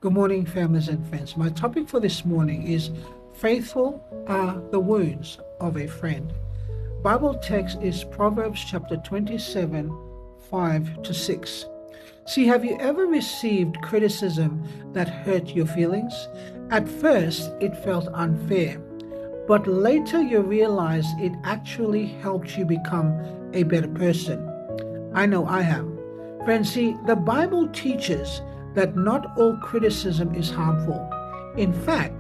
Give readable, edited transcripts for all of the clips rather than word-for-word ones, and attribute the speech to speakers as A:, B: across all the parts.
A: Good morning, families and friends. My topic for this morning is faithful are the wounds of a friend. Bible text is Proverbs chapter 27, 5-6. See, have you ever received criticism that hurt your feelings? At first, it felt unfair, but later you realize it actually helped you become a better person. I know I have. Friends, see, the Bible teaches that not all criticism is harmful. In fact,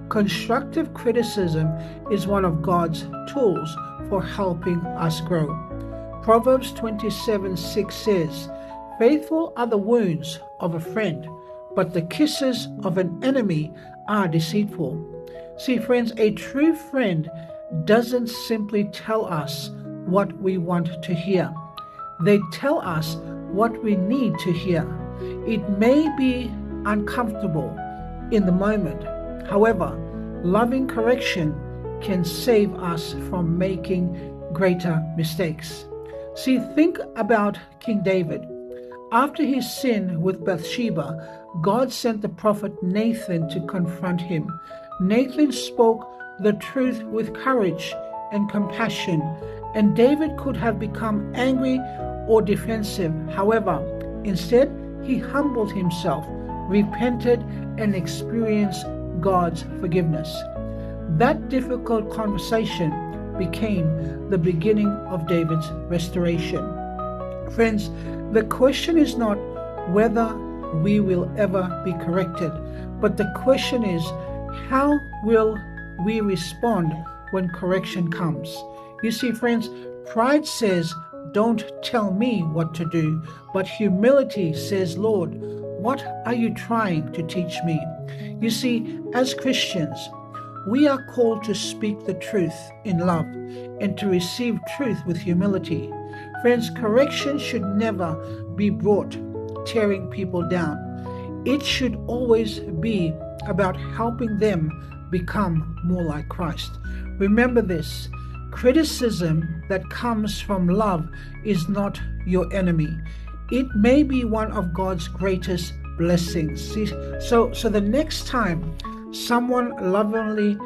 A: constructive criticism is one of God's tools for helping us grow. Proverbs 27:6 says, "Faithful are the wounds of a friend, but the kisses of an enemy are deceitful." See, friends, a true friend doesn't simply tell us what we want to hear. They tell us what we need to hear. It may be uncomfortable in the moment. However, loving correction can save us from making greater mistakes. See, think about King David. After his sin with Bathsheba, God sent the prophet Nathan to confront him. Nathan spoke the truth with courage and compassion, and David could have become angry or defensive. However, instead, he humbled himself, repented, and experienced God's forgiveness. That difficult conversation became the beginning of David's restoration. Friends, the question is not whether we will ever be corrected, but the question is, how will we respond when correction comes? You see, friends, pride says, "Don't tell me what to do," but humility says, "Lord, what are you trying to teach me?" You see, as Christians, we are called to speak the truth in love and to receive truth with humility. Friends, correction should never be brought tearing people down. It should always be about helping them become more like Christ. Remember this: criticism that comes from love is not your enemy. It may be one of God's greatest blessings. See, so the next time someone lovingly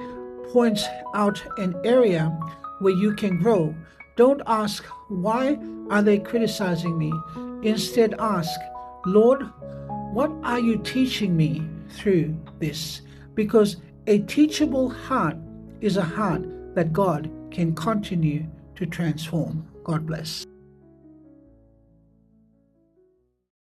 A: points out an area where you can grow, don't ask, "Why are they criticizing me?" Instead ask, "Lord, what are you teaching me through this?" Because a teachable heart is a heart that God can continue to transform. God bless.